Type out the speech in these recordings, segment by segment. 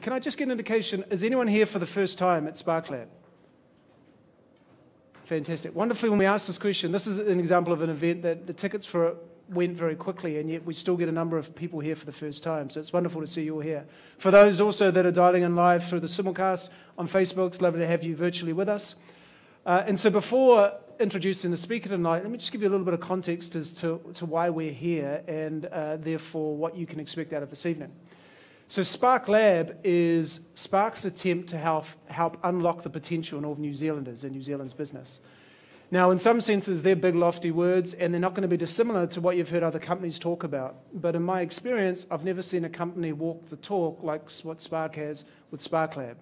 Can I just get an indication, is anyone here for the first time at SparkLab? Fantastic. Wonderfully, when we asked this question, this is an example of an event that the tickets for it went very quickly, and yet we still get a number of people here for the first time, so it's wonderful to see you all here. For those also that are dialing in live through the simulcast on Facebook, it's lovely to have you virtually with us. And so before introducing the speaker tonight, let me just give you a little bit of context as to why we're here and therefore what you can expect out of this evening. So SparkLab is Spark's attempt to help unlock the potential in all New Zealanders and New Zealand's business. Now, in some senses, they're big, lofty words, and they're not going to be dissimilar to what you've heard other companies talk about. But in my experience, I've never seen a company walk the talk like what Spark has with SparkLab.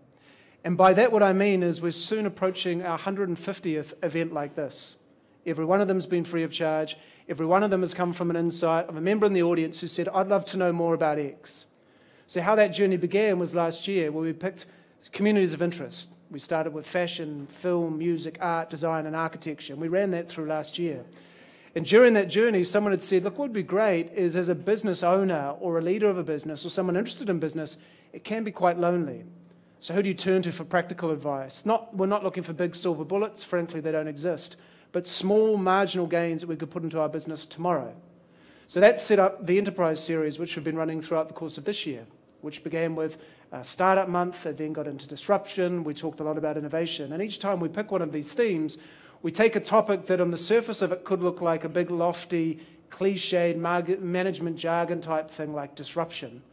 And by that, what I mean is we're soon approaching our 150th event like this. Every one of them has been free of charge. Every one of them has come from an insight of a member in the audience who said, I'd love to know more about X. So how that journey began was last year, where we picked communities of interest. We started with fashion, film, music, art, design, and architecture. And we ran that through last year. And during that journey, someone had said, look, what would be great is as a business owner or a leader of a business or someone interested in business, it can be quite lonely. So who do you turn to for practical advice? We're not looking for big silver bullets. Frankly, they don't exist. But small, marginal gains that we could put into our business tomorrow. So that set up the Enterprise series, which we've been running throughout the course of this year, which began with Startup Month, and then got into disruption. We talked a lot about innovation. And each time we pick one of these themes, we take a topic that on the surface of it could look like a big, lofty, cliched management jargon type thing like disruption,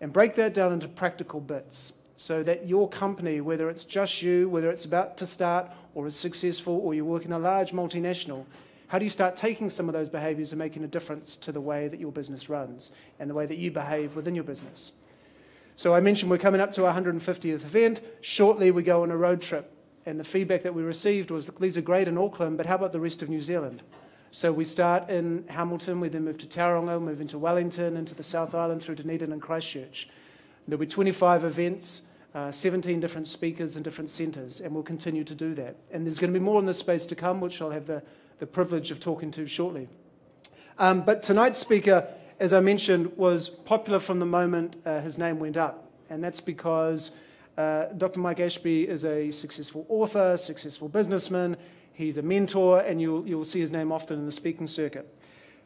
and break that down into practical bits so that your company, whether it's just you, whether it's about to start or is successful, or you work in a large multinational, how do you start taking some of those behaviors and making a difference to the way that your business runs and the way that you behave within your business? So I mentioned we're coming up to our 150th event. Shortly, we go on a road trip. And the feedback that we received was, look, these are great in Auckland, but how about the rest of New Zealand? So we start in Hamilton, we then move to Tauranga, move into Wellington, into the South Island, through Dunedin and Christchurch. There'll be 25 events, 17 different speakers in different centres, and we'll continue to do that. And there's going to be more in this space to come, which I'll have the privilege of talking to shortly. But tonight's speaker, as I mentioned, was popular from the moment his name went up. And that's because Dr. Mike Ashby is a successful author, successful businessman. He's a mentor, and you'll see his name often in the speaking circuit.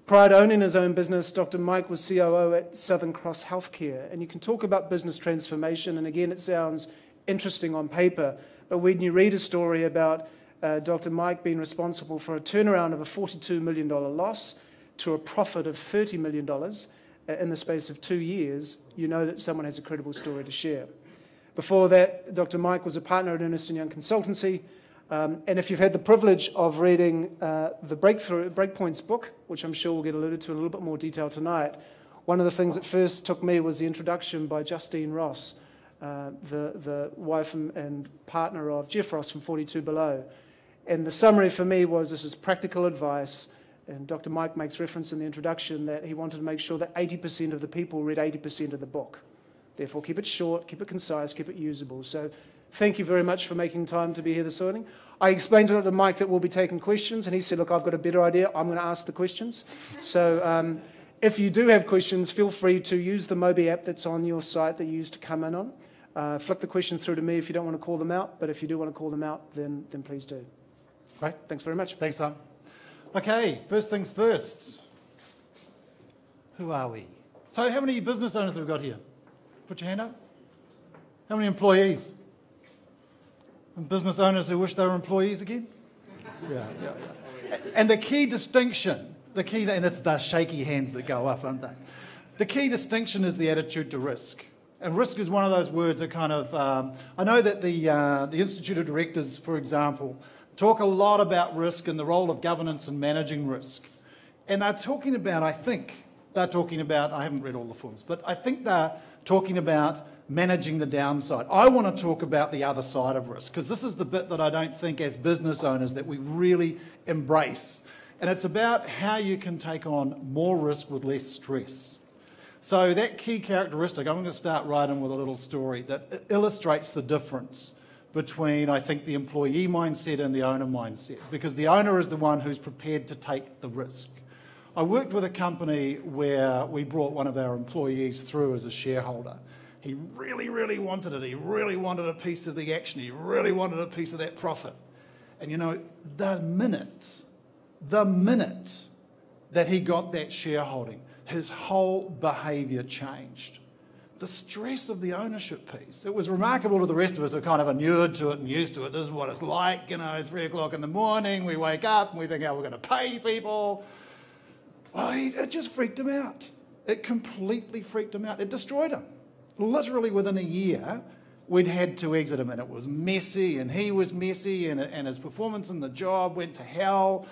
Prior to owning his own business, Dr. Mike was COO at Southern Cross Healthcare. And you can talk about business transformation, and again, it sounds interesting on paper. But when you read a story about Dr. Mike being responsible for a turnaround of a $42 million loss, to a profit of $30 million in the space of 2 years, you know that someone has a credible story to share. Before that, Dr. Mike was a partner at Ernst & Young Consultancy, and if you've had the privilege of reading the Breakpoints book, which I'm sure we'll get alluded to in a little bit more detail tonight, one of the things that first took me was the introduction by Justine Ross, the wife and partner of Jeff Ross from 42 Below. And the summary for me was, this is practical advice. And Dr. Mike makes reference in the introduction that he wanted to make sure that 80% of the people read 80% of the book. Therefore, keep it short, keep it concise, keep it usable. So thank you very much for making time to be here this morning. I explained to Dr. Mike that we'll be taking questions, and he said, look, I've got a better idea. I'm going to ask the questions. So if you do have questions, feel free to use the Mobi app that's on your site that you used to come in on. Flick the questions through to me if you don't want to call them out, but if you do want to call them out, then please do. Great. Thanks very much. Thanks, Tom. Okay, first things first. Who are we? So how many business owners have we got here? Put your hand up. How many employees? And business owners who wish they were employees again? Yeah. And the key distinction, and it's the shaky hands that go up, aren't they? The key distinction is the attitude to risk. And risk is one of those words that kind of, I know that the Institute of Directors, for example, talk a lot about risk and the role of governance in managing risk. And they're talking about, I haven't read all the forms, but I think they're talking about managing the downside. I want to talk about the other side of risk, because this is the bit that I don't think as business owners that we really embrace. And it's about how you can take on more risk with less stress. So that key characteristic, I'm going to start right in with a little story that illustrates the difference between, I think, the employee mindset and the owner mindset, because the owner is the one who's prepared to take the risk. I worked with a company where we brought one of our employees through as a shareholder, He really, really wanted it. He really wanted a piece of the action. He really wanted a piece of that profit. And you know, the minute that he got that shareholding, his whole behaviour changed. The stress of the ownership piece. It was remarkable to the rest of us who are kind of inured to it and used to it. This is what it's like, you know, 3 o'clock in the morning, we wake up and we think how we're going to pay people. Well, it just freaked him out. It completely freaked him out. It destroyed him. Literally within a year, we'd had to exit him, and it was messy, and he was messy, and his performance in the job went to hell.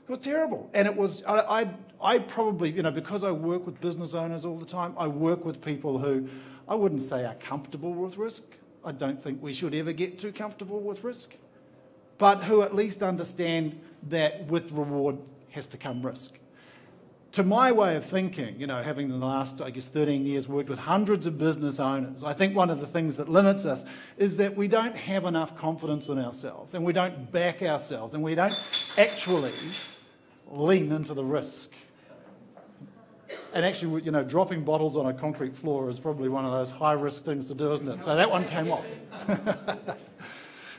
It was terrible. And it was, I probably, you know, because I work with business owners all the time, I work with people who I wouldn't say are comfortable with risk. I don't think we should ever get too comfortable with risk, but who at least understand that with reward has to come risk. To my way of thinking, you know, having in the last, I guess, 13 years worked with hundreds of business owners, I think one of the things that limits us is that we don't have enough confidence in ourselves, and we don't back ourselves, and we don't actually lean into the risk. And actually, you know, dropping bottles on a concrete floor is probably one of those high-risk things to do, isn't it? So that one came off.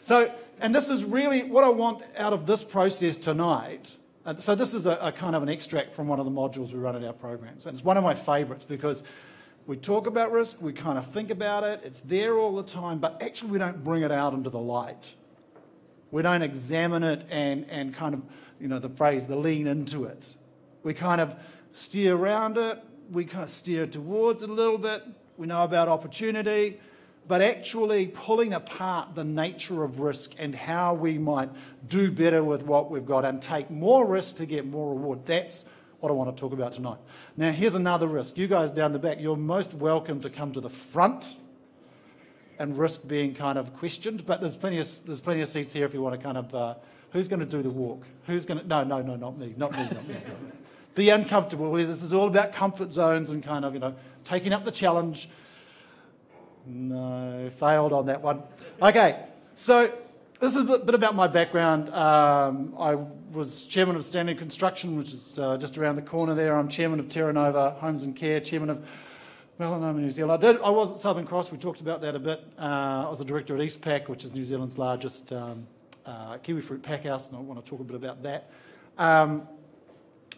So, and this is really what I want out of this process tonight. So this is a kind of an extract from one of the modules we run in our programs. And it's one of my favourites because we talk about risk, we kind of think about it, it's there all the time, but actually we don't bring it out into the light. We don't examine it and kind of, you know, the phrase, the lean into it. We kind of steer around it, we kind of steer towards it a little bit, we know about opportunity, but actually pulling apart the nature of risk and how we might do better with what we've got and take more risk to get more reward. That's what I want to talk about tonight. Now, here's another risk. You guys down the back, you're most welcome to come to the front and risk being kind of questioned, but there's plenty of seats here if you want to kind of, who's going to do the walk? Who's going to, no, not me. Be uncomfortable. This is all about comfort zones and kind of, you know, taking up the challenge. No, failed on that one. Okay, so this is a bit about my background. I was chairman of Standard Construction, which is just around the corner there. I'm chairman of Terra Nova Homes and Care, chairman of Melanoma New Zealand. I was at Southern Cross, we talked about that a bit. I was a director at Eastpak, which is New Zealand's largest kiwi fruit pack house, and I want to talk a bit about that.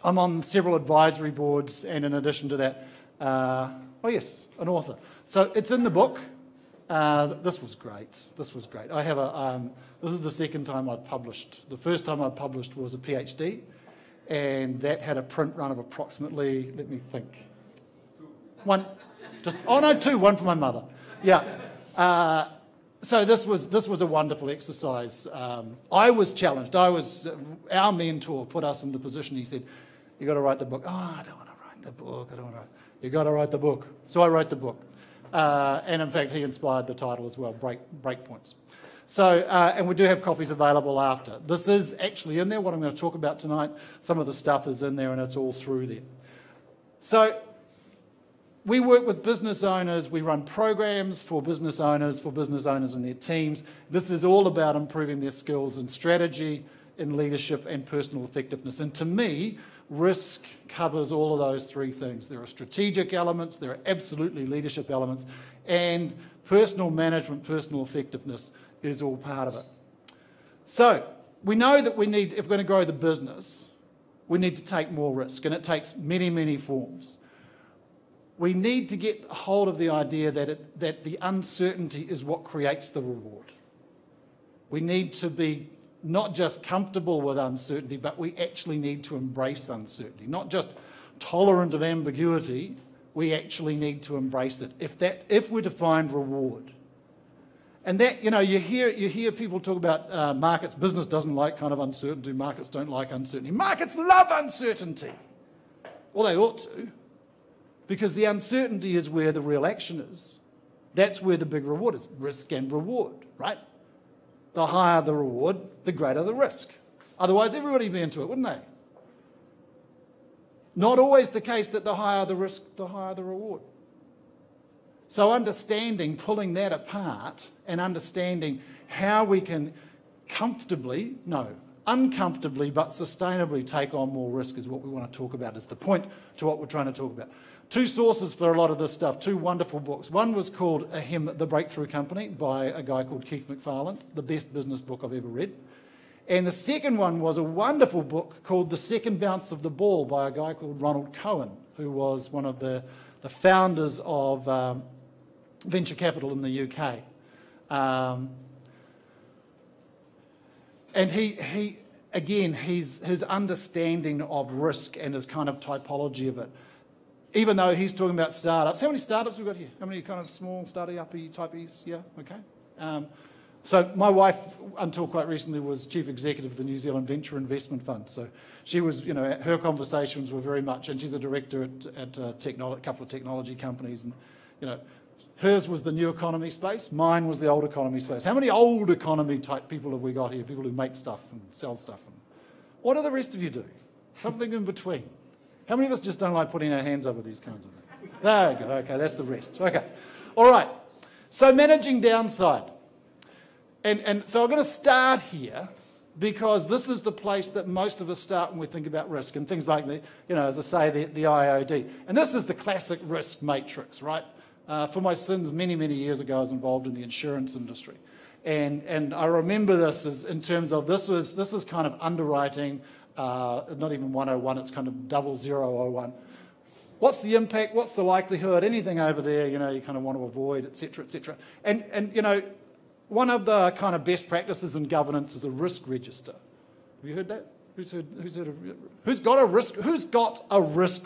I'm on several advisory boards, and in addition to that, oh yes, an author. So it's in the book. This was great. I have this is the second time I've published. The first time I published was a PhD, and that had a print run of approximately, let me think, one for my mother. Yeah. So this was a wonderful exercise. I was challenged. Our mentor put us in the position. He said, "You got to write the book." Oh, I don't want to write the book. You got to write the book. So I wrote the book. And in fact, he inspired the title as well, Breakpoints. So, and we do have copies available after. This is actually in there, what I'm going to talk about tonight. Some of the stuff is in there and it's all through there. So, we work with business owners, we run programs for business owners and their teams. This is all about improving their skills in strategy, in leadership and personal effectiveness. And to me, risk covers all of those three things. There are strategic elements, there are absolutely leadership elements, and personal management, personal effectiveness is all part of it. So, we know that we need, if we're going to grow the business, we need to take more risk, and it takes many, many forms. We need to get hold of the idea that the uncertainty is what creates the reward. We need to be not just comfortable with uncertainty, but we actually need to embrace uncertainty. Not just tolerant of ambiguity, we actually need to embrace it. If we're to find reward. And that, you know, you hear people talk about markets. Business doesn't like kind of uncertainty. Markets don't like uncertainty. Markets love uncertainty. Well, they ought to. Because the uncertainty is where the real action is. That's where the big reward is. Risk and reward, right? The higher the reward, the greater the risk. Otherwise, everybody would be into it, wouldn't they? Not always the case that the higher the risk, the higher the reward. So understanding, pulling that apart and understanding how we can uncomfortably but sustainably take on more risk is what we want to talk about, is the point to what we're trying to talk about. two sources for a lot of this stuff, two wonderful books. One was called The Breakthrough Company by a guy called Keith McFarland, the best business book I've ever read. And the second one was a wonderful book called The Second Bounce of the Ball by a guy called Ronald Cohen, who was one of the founders of venture capital in the UK. And his understanding of risk and his kind of typology of it, even though he's talking about startups. How many startups have we got here? How many kind of small, startup-y typeys? Yeah, okay. So my wife, until quite recently, was chief executive of the New Zealand Venture Investment Fund. So she was, her conversations were very much, and she's a director at a couple of technology companies, and hers was the new economy space, mine was the old economy space. How many old economy type people have we got here? People who make stuff and sell stuff. And what do the rest of you do? Something in between. How many of us just don't like putting our hands over these kinds of things? There you go. Okay, that's the rest. Okay. All right. So managing downside. And so I'm going to start here because this is the place that most of us start when we think about risk and things like as I say, the IOD. And this is the classic risk matrix, right? For my sins, many, many years ago, I was involved in the insurance industry. And I remember this as in terms of this is kind of underwriting, not even 101, it's kind of 0001. What's the impact? What's the likelihood? Anything over there, you kind of want to avoid, et cetera, et cetera. And one of the kind of best practices in governance is a risk register. Have you heard that? Who's got a risk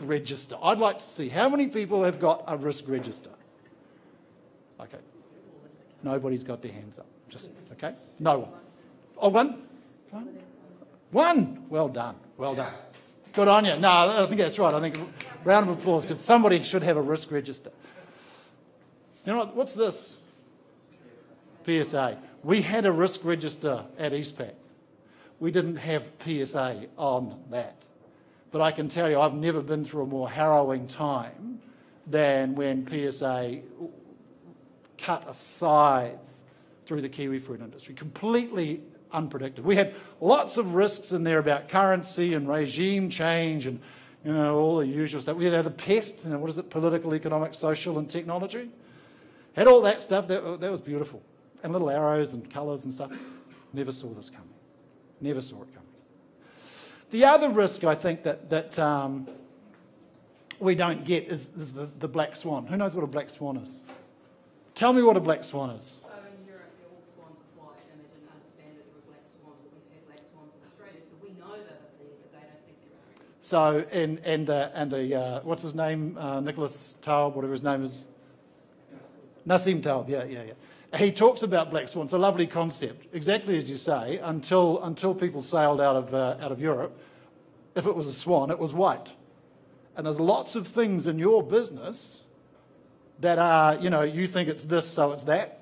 register? I'd like to see how many people have got a risk register. Okay. Nobody's got their hands up. Just okay. No one. Oh, one. One. Well done. Well done. Good on you. No, I think that's right. I think a round of applause because somebody should have a risk register. You know what? What's this? PSA. We had a risk register at Eastpac. We didn't have PSA on that. But I can tell you, I've never been through a more harrowing time than when PSA cut a scythe through the kiwi fruit industry. Completely unpredictable. We had lots of risks in there about currency and regime change and all the usual stuff. We had the pests, what is it, political, economic, social and technology. Had all that stuff, that was beautiful. And little arrows and colours and stuff. Never saw this coming. Never saw it coming. The other risk I think that we don't get is the black swan. Who knows what a black swan is? Tell me what a black swan is. So in Europe, all swans are white, and they didn't understand that there were black swans, but we've had black swans in Australia, so we know that they're there, but they don't think they're there. So, what's his name? Nicholas Taub, whatever his name is. Nassim Taub, yeah. He talks about black swans. It's a lovely concept, exactly as you say. Until people sailed out of Europe, if it was a swan, it was white. And there's lots of things in your business that are, you think it's this, so it's that,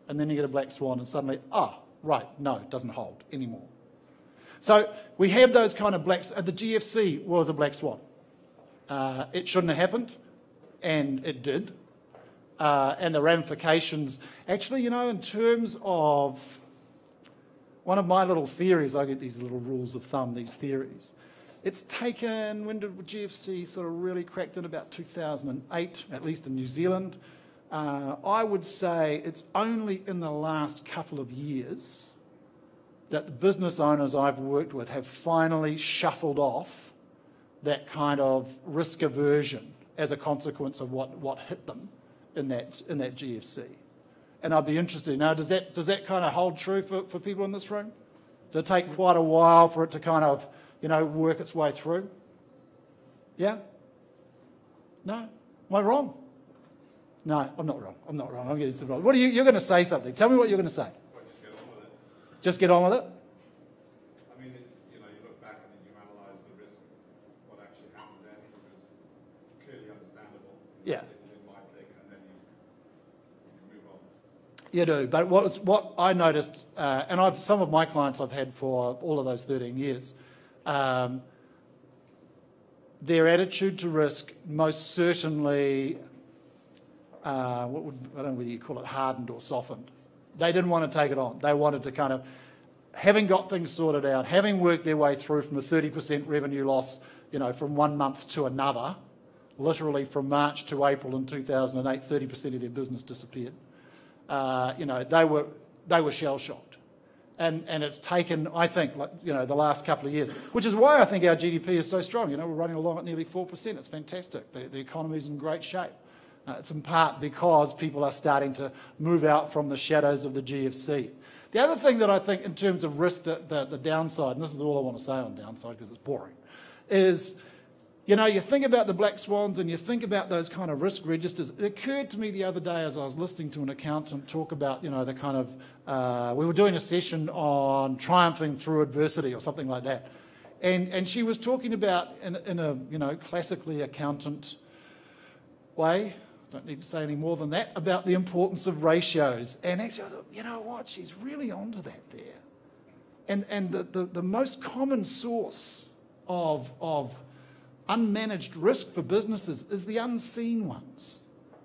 and then you get a black swan, and suddenly, right, no, it doesn't hold anymore. So we have those kind of blacks. The GFC was a black swan. It shouldn't have happened, and it did. And the ramifications, actually, in terms of one of my little theories, I get these little rules of thumb, these theories. It's taken, when did GFC sort of really cracked in? About 2008, at least in New Zealand. I would say it's only in the last couple of years that the business owners I've worked with have finally shuffled off that kind of risk aversion as a consequence of what hit them in that GFC. And I'd be interested now, does that kind of hold true for people in this room? Did it take quite a while for it to kind of, work its way through? Yeah? No? Am I wrong? No, I'm not wrong. I'm getting some wrong. What are you're going to say something. Tell me what you're going to say. Well, just get on with it. Just get on with it? I mean, you look back and you analyse the risk, what actually happened then, which was clearly understandable. Yeah. In my thing, and then you move on. You do, but what I noticed, and some of my clients I've had for all of those 13 years, their attitude to risk most certainly, I don't know whether you call it hardened or softened. They didn't want to take it on. They wanted to kind of, having got things sorted out, having worked their way through from a 30% revenue loss, from one month to another, literally from March to April in 2008, 30% of their business disappeared. They were shell-shocked. And it's taken, I think, the last couple of years, which is why I think our GDP is so strong. We're running along at nearly 4%. It's fantastic. The economy's in great shape. It's in part because people are starting to move out from the shadows of the GFC. The other thing that I think in terms of risk, the downside, and this is all I want to say on downside because it's boring, is, you think about the black swans and you think about those kind of risk registers. It occurred to me the other day as I was listening to an accountant talk about, the kind of, we were doing a session on triumphing through adversity or something like that. And she was talking about, in a, classically accountant way, don't need to say any more than that, about the importance of ratios. And actually I thought, you know what, she's really onto that there. And the most common source of unmanaged risk for businesses is the unseen ones.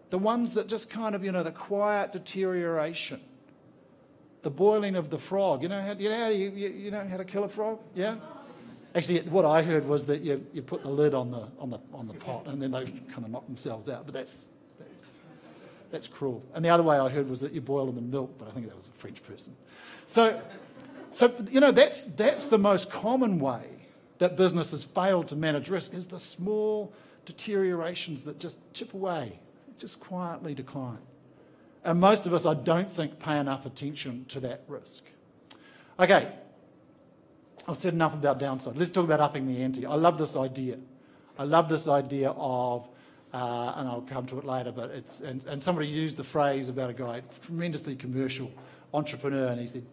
The ones that just kind of, the quiet deterioration. The boiling of the frog. You know how to kill a frog? Yeah? Actually, what I heard was that you put the lid on the pot and then they kind of knock themselves out. But that's cruel. And the other way I heard was that you boil them in milk, but I think that was a French person. So that's the most common way that businesses fail to manage risk, is the small deteriorations that just chip away, just quietly decline. And most of us, I don't think, pay enough attention to that risk. Okay, I've said enough about downside. Let's talk about upping the ante. I love this idea. I love this idea of, and I'll come to it later, but and somebody used the phrase about a guy, tremendously commercial entrepreneur, and he said,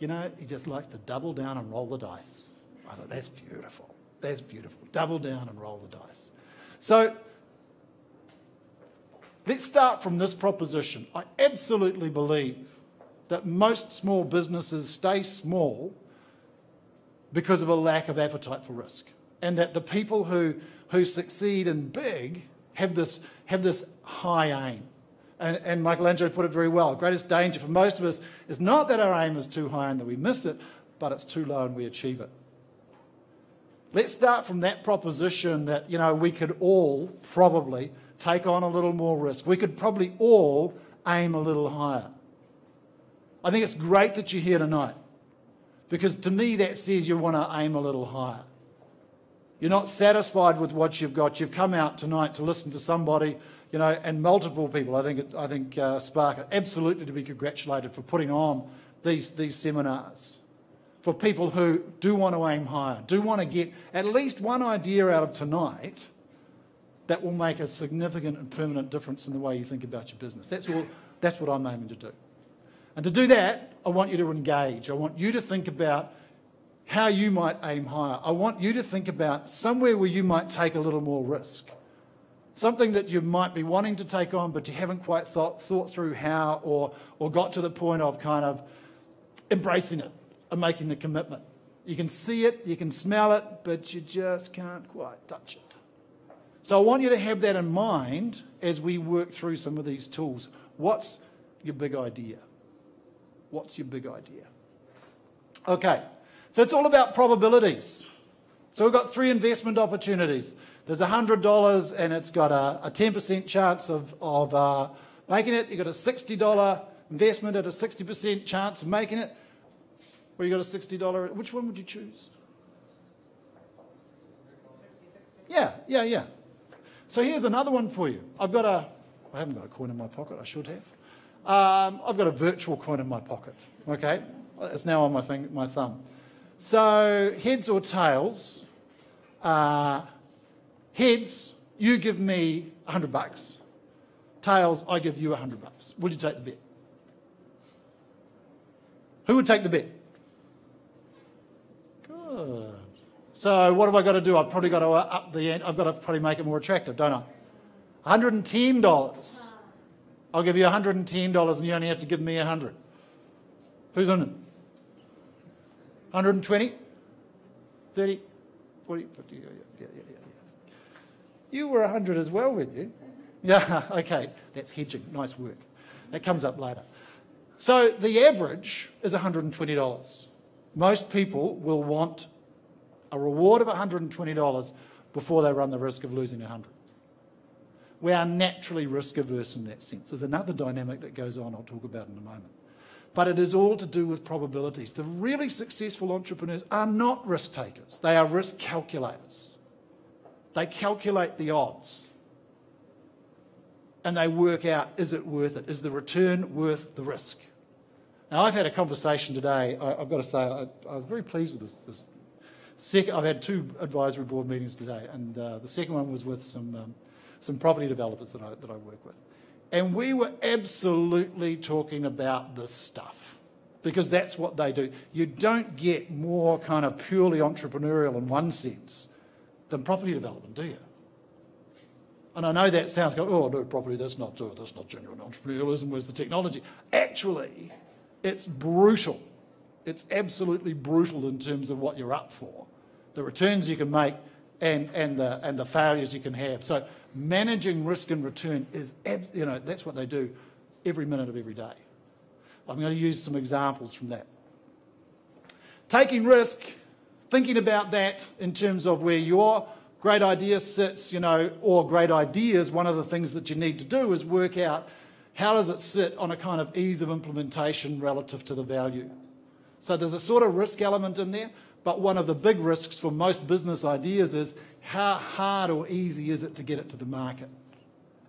he just likes to double down and roll the dice. I thought, that's beautiful. That's beautiful. Double down and roll the dice. So let's start from this proposition. I absolutely believe that most small businesses stay small because of a lack of appetite for risk, and that the people who succeed in big have this high aim. And Michelangelo put it very well. The greatest danger for most of us is not that our aim is too high and that we miss it, but it's too low and we achieve it. Let's start from that proposition that, we could all probably take on a little more risk. We could probably all aim a little higher. I think it's great that you're here tonight, because to me that says you want to aim a little higher. You're not satisfied with what you've got. You've come out tonight to listen to somebody, and multiple people. I think Spark are absolutely to be congratulated for putting on these seminars. For people who do want to aim higher, do want to get at least one idea out of tonight that will make a significant and permanent difference in the way you think about your business. That's what I'm aiming to do. And to do that, I want you to engage. I want you to think about how you might aim higher. I want you to think about somewhere where you might take a little more risk. Something that you might be wanting to take on, but you haven't quite thought through how, or got to the point of kind of embracing it and making the commitment. You can see it, you can smell it, but you just can't quite touch it. So I want you to have that in mind as we work through some of these tools. What's your big idea? What's your big idea? Okay, so it's all about probabilities. So we've got 3 investment opportunities. There's $100 and it's got a 10% chance of making it. You've got a $60 investment at a 60% chance of making it. Or you got a $60, which one would you choose? Yeah. So here's another one for you. I haven't got a coin in my pocket, I should have. I've got a virtual coin in my pocket, okay? It's now on my thumb. So heads or tails, heads, you give me $100. Tails, I give you $100. Would you take the bet? Who would take the bet? Good. So what have I got to do? I've probably got to up the ante. I've got to probably make it more attractive, don't I? $110. I'll give you $110 and you only have to give me 100. Who's on it? 120? 30? 40? 50? Yeah. You were 100 as well, weren't you? Yeah, okay. That's hedging. Nice work. That comes up later. So the average is $120. Most people will want a reward of $120 before they run the risk of losing 100. We are naturally risk averse in that sense. There's another dynamic that goes on I'll talk about in a moment. But it is all to do with probabilities. The really successful entrepreneurs are not risk takers. They are risk calculators. They calculate the odds. And they work out, is it worth it? Is the return worth the risk? Now, I've had a conversation today. I've got to say, I was very pleased with this. I've had 2 advisory board meetings today, and the second one was with some property developers that I work with. And we were absolutely talking about this stuff, because that's what they do. You don't get more kind of purely entrepreneurial in one sense than property development, do you? And I know that sounds like, oh, no, property, that's not genuine entrepreneurialism, where's the technology? Actually, it's brutal. It's absolutely brutal in terms of what you're up for, the returns you can make and the failures you can have. So managing risk and return is, that's what they do every minute of every day. I'm going to use some examples from that. Taking risk, thinking about that in terms of where your great idea sits, or great ideas, one of the things that you need to do is work out how does it sit on a kind of ease of implementation relative to the value. So there's a sort of risk element in there, but one of the big risks for most business ideas is how hard or easy is it to get it to the market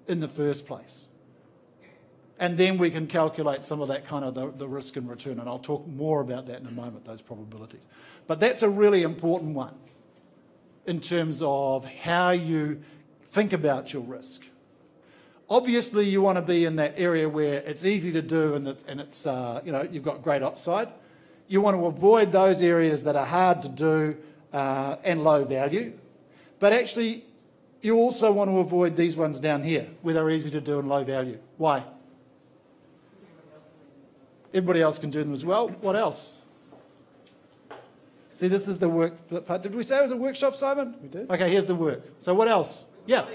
in the first place. And then we can calculate some of that kind of the risk and return, and I'll talk more about that in a moment, those probabilities. But that's a really important one in terms of how you think about your risk. Obviously, you want to be in that area where it's easy to do and it's you've got great upside. You want to avoid those areas that are hard to do and low value. But actually, you also want to avoid these ones down here, where they're easy to do and low value. Why? Everybody else can do them as well. What else? See, this is the work part. Did we say it was a workshop, Simon? We did. Okay, here's the work. So what else? Yeah.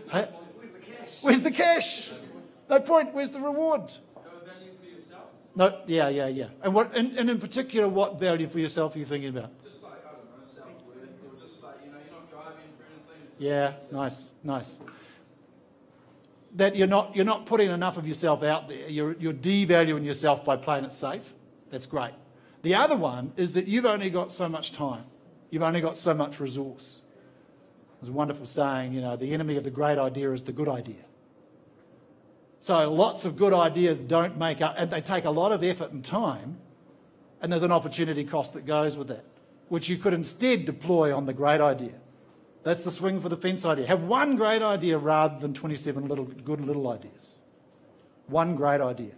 Hey? Where's the cash? Where's the cash? No point. Where's the reward? Value for yourself? No. Yeah. And what? And in particular, what value for yourself are you thinking about? Just like, I don't know, self-worth, or just like, you're not driving for anything. Yeah. Nice. That you're not putting enough of yourself out there. You're devaluing yourself by playing it safe. That's great. The other one is that you've only got so much time. You've only got so much resource. There's a wonderful saying, the enemy of the great idea is the good idea. So lots of good ideas don't make up, and they take a lot of effort and time, and there's an opportunity cost that goes with that, which you could instead deploy on the great idea. That's the swing for the fence idea. Have one great idea rather than 27 good little ideas. One great idea.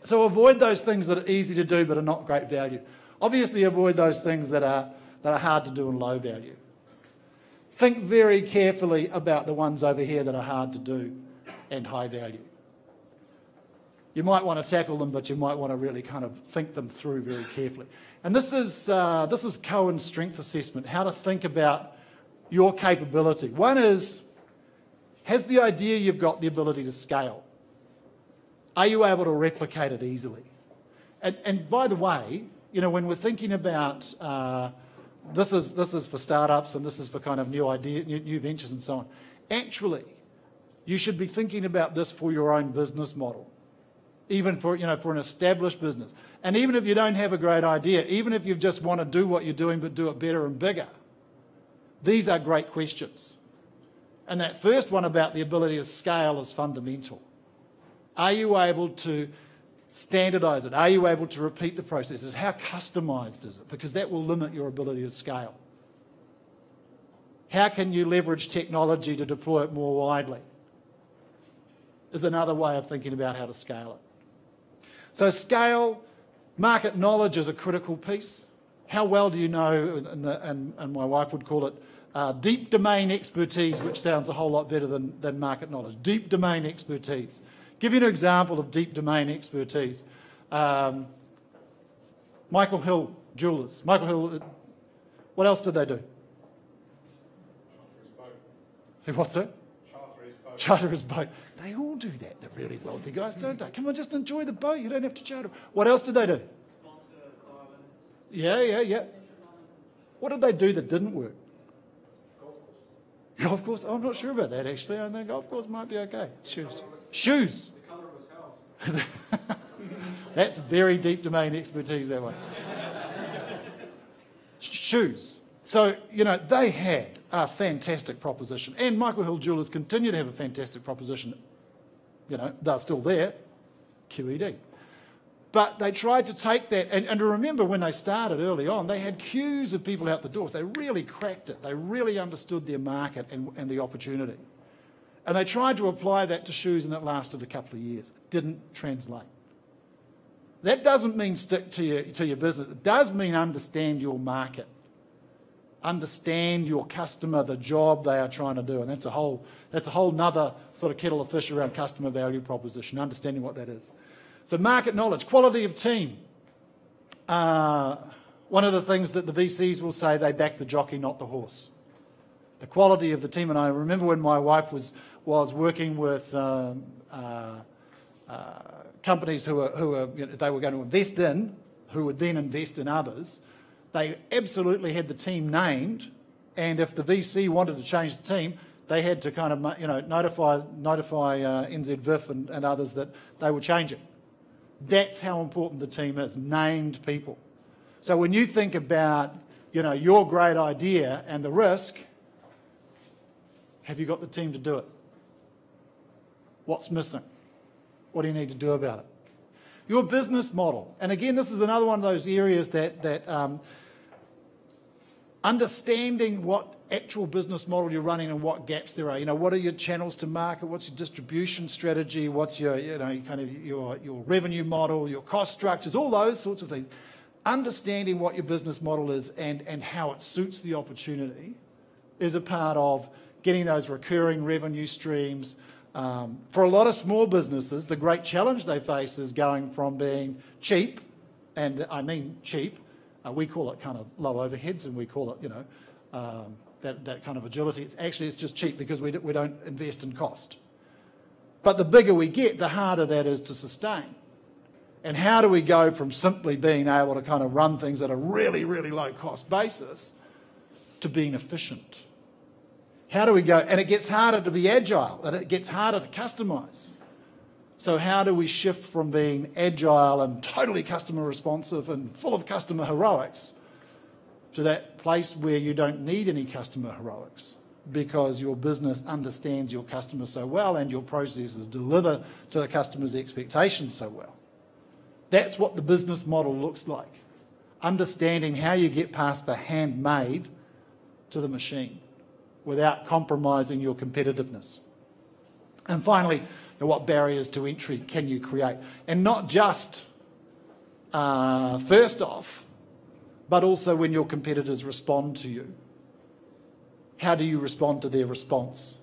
So avoid those things that are easy to do but are not great value. Obviously avoid those things that are hard to do and low value. Think very carefully about the ones over here that are hard to do and high value. You might want to tackle them, but you might want to really kind of think them through very carefully. And this is Cohen's strength assessment, how to think about your capability. One is, has the idea you've got the ability to scale? Are you able to replicate it easily? And by the way, when we're thinking about this is for startups and this is for kind of new ventures and so on. Actually, you should be thinking about this for your own business model, even for an established business. And even if you don't have a great idea, even if you just want to do what you're doing but do it better and bigger, these are great questions. And that first one about the ability to scale is fundamental. Are you able to standardise it? Are you able to repeat the processes? How customised is it? Because that will limit your ability to scale. How can you leverage technology to deploy it more widely? Is another way of thinking about how to scale it. So scale, market knowledge is a critical piece. How well do you know, and my wife would call it deep domain expertise, which sounds a whole lot better than market knowledge. Deep domain expertise. Give you an example of deep domain expertise. Michael Hill Jewelers. Michael Hill, what else did they do? What's that? Charter his boat. They all do that, the really wealthy guys, don't they? Come on, just enjoy the boat. You don't have to charter. What else did they do? Yeah. What did they do that didn't work? Golf course? I'm not sure about that, actually. I think golf course might be okay. Shoes. Shoes. The colour of his house. That's very deep domain expertise, that one. Shoes. So, they had a fantastic proposition. And Michael Hill Jewellers continue to have a fantastic proposition. They're still there. QED. But they tried to take that, and to remember when they started early on, they had queues of people out the doors. They really cracked it. They really understood their market and the opportunity. And they tried to apply that to shoes, and it lasted a couple of years. It didn't translate. That doesn't mean stick to your business. It does mean understand your market. Understand your customer, the job they are trying to do. And that's a whole nother sort of kettle of fish around customer value proposition, understanding what that is. So market knowledge, quality of team. One of the things that the VCs will say, they back the jockey, not the horse. The quality of the team, and I remember when my wife was working with companies who they were going to invest in, who would then invest in others, they absolutely had the team named, and if the VC wanted to change the team, they had to kind of notify NZVIF and others that they would change it. That's how important the team is, named people. So when you think about your great idea and the risk, have you got the team to do it? What's missing? What do you need to do about it? Your business model. And again, this is another one of those areas that understanding what actual business model you're running and what gaps there are. What are your channels to market? What's your distribution strategy? What's your, your revenue model, your cost structures, all those sorts of things. Understanding what your business model is and how it suits the opportunity is a part of getting those recurring revenue streams. For a lot of small businesses, the great challenge they face is going from being cheap, and I mean cheap, we call it kind of low overheads, and we call it, that kind of agility. It's just cheap because we don't invest in cost. But the bigger we get, the harder that is to sustain. And how do we go from simply being able to kind of run things at a really, really low cost basis to being efficient? How do we go? And it gets harder to be agile, and it gets harder to customize. So how do we shift from being agile and totally customer responsive and full of customer heroics to that place where you don't need any customer heroics because your business understands your customer so well and your processes deliver to the customer's expectations so well? That's what the business model looks like. Understanding how you get past the handmade to the machine without compromising your competitiveness. And finally, what barriers to entry can you create? And not just first off, but also when your competitors respond to you. How do you respond to their response?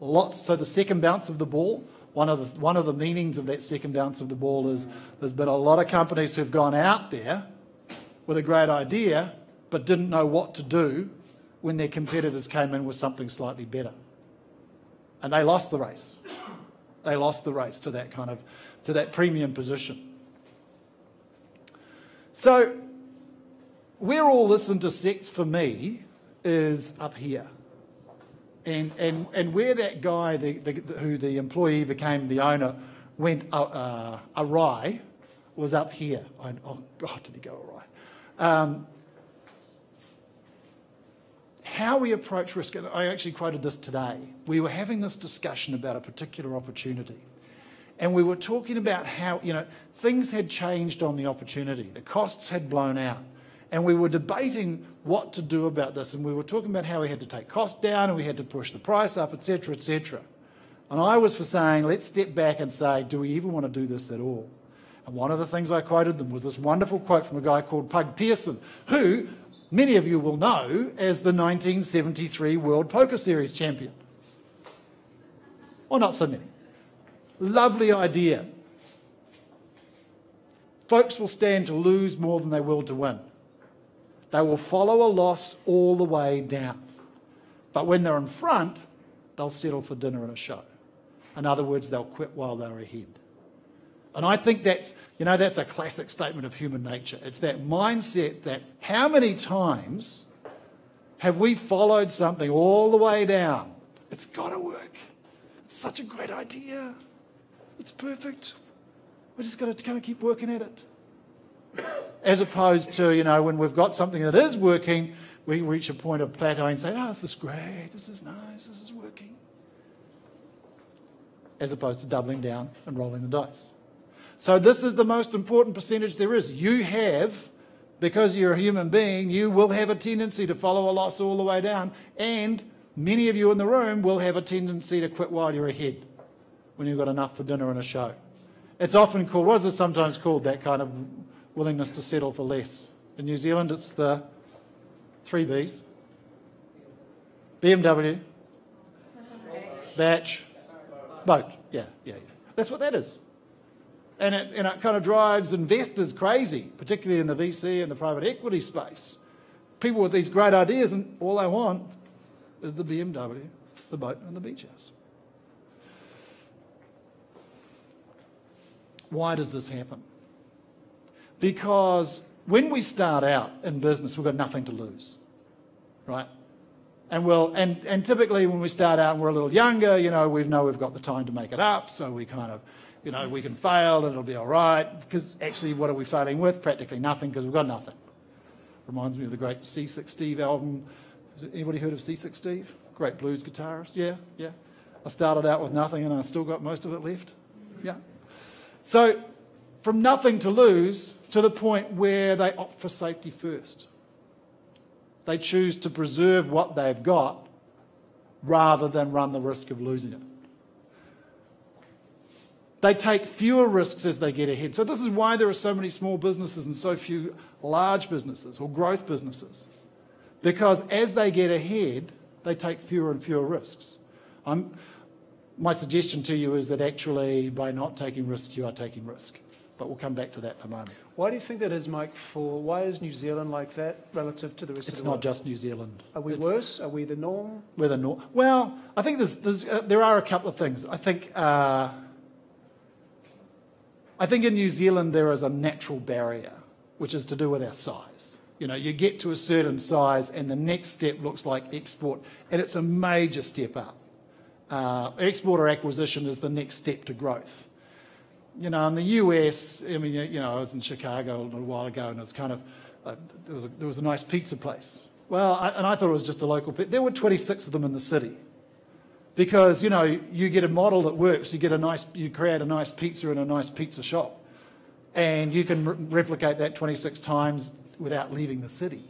So the second bounce of the ball, one of the meanings of that second bounce of the ball is there's been a lot of companies who've gone out there with a great idea but didn't know what to do when their competitors came in with something slightly better. And they lost the race. They lost the race to that premium position. So where all this intersects for me is up here. And where that guy, who the employee became the owner, went awry was up here. Oh, God, did he go awry? How we approach risk, and I actually quoted this today. We were having this discussion about a particular opportunity. And we were talking about how, things had changed on the opportunity. The costs had blown out. And we were debating what to do about this. And we were talking about how we had to take costs down and we had to push the price up, etc., etc. And I was for saying, let's step back and say, do we even want to do this at all? And one of the things I quoted them was this wonderful quote from a guy called Pug Pearson, who many of you will know as the 1973 World Poker Series champion. Or not so many. Lovely idea. Folks will stand to lose more than they will to win. They will follow a loss all the way down. But when they're in front, they'll settle for dinner and a show. In other words, they'll quit while they're ahead. And I think that's a classic statement of human nature. It's that mindset that how many times have we followed something all the way down? It's got to work. It's such a great idea. It's perfect. We're just got to kind of keep working at it. As opposed to, when we've got something that is working, we reach a point of plateau and say, this is great, this is nice, this is working. As opposed to doubling down and rolling the dice. So this is the most important percentage there is. You have, because you're a human being, you will have a tendency to follow a loss all the way down, and many of you in the room will have a tendency to quit while you're ahead, when you've got enough for dinner and a show. It's often called, what is it sometimes called, that kind of willingness to settle for less? In New Zealand, it's the 3 Bs. BMW, batch, boat. Yeah. That's what that is. And it kind of drives investors crazy, particularly in the VC and the private equity space. People with these great ideas, and all they want is the BMW, the boat, and the beach house. Why does this happen? Because when we start out in business, we've got nothing to lose, right? And typically when we start out and we're a little younger, we know we've got the time to make it up, so we kind of, we can fail and it'll be all right. Because actually, what are we failing with? Practically nothing, because we've got nothing. Reminds me of the great C6 Steve album. Has anybody heard of C6 Steve? Great blues guitarist. Yeah. I started out with nothing and I still got most of it left. Yeah. So from nothing to lose to the point where they opt for safety first. They choose to preserve what they've got rather than run the risk of losing it. They take fewer risks as they get ahead. So this is why there are so many small businesses and so few large businesses or growth businesses. Because as they get ahead, they take fewer and fewer risks. My suggestion to you is that actually by not taking risks, you are taking risk. But we'll come back to that in a moment. Why do you think that is, Mike? Why is New Zealand like that relative to the rest of the world? It's not just New Zealand. Are we worse? Are we the norm? We're the norm. Well, I think there are a couple of things. I think in New Zealand there is a natural barrier, which is to do with our size. You get to a certain size and the next step looks like export, and it's a major step up. Export or acquisition is the next step to growth. In the US, I was in Chicago a little while ago, and it's kind of there was a nice pizza place. Well, I thought it was just a local pizza. There were 26 of them in the city, because you get a model that works. You create a nice pizza in a nice pizza shop, and you can replicate that 26 times without leaving the city.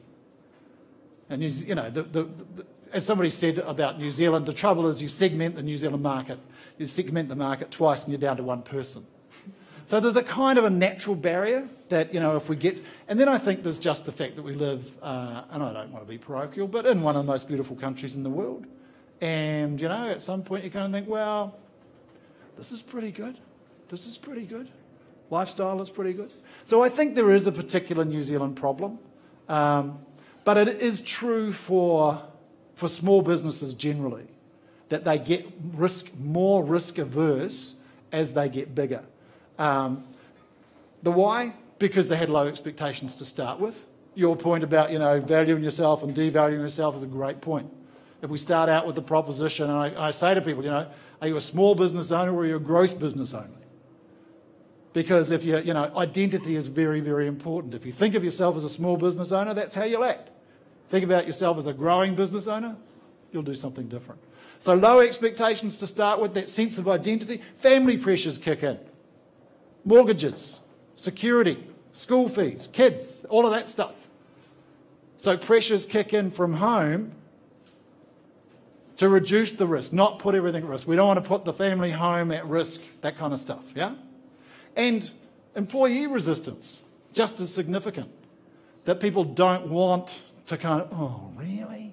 And as somebody said about New Zealand, the trouble is you segment the New Zealand market. You segment the market twice, and you're down to one person. So there's a kind of a natural barrier that, if we get... And then I think there's just the fact that we live, and I don't want to be parochial, but in one of the most beautiful countries in the world. And, at some point you kind of think, well, this is pretty good. This is pretty good. Lifestyle is pretty good. So I think there is a particular New Zealand problem. But it is true for small businesses generally, that they get more risk averse as they get bigger. The why? Because they had low expectations to start with. Your point about, valuing yourself and devaluing yourself is a great point. If we start out with the proposition, and I say to people, are you a small business owner or are you a growth business owner? Because if identity is very, very important. If you think of yourself as a small business owner, that's how you'll act. Think about yourself as a growing business owner, you'll do something different. So low expectations to start with, that sense of identity. Family pressures kick in. Mortgages, security, school fees, kids, all of that stuff. So pressures kick in from home to reduce the risk, not put everything at risk. We don't want to put the family home at risk, that kind of stuff, yeah? And employee resistance, just as significant. That people don't want to kind of, oh, really?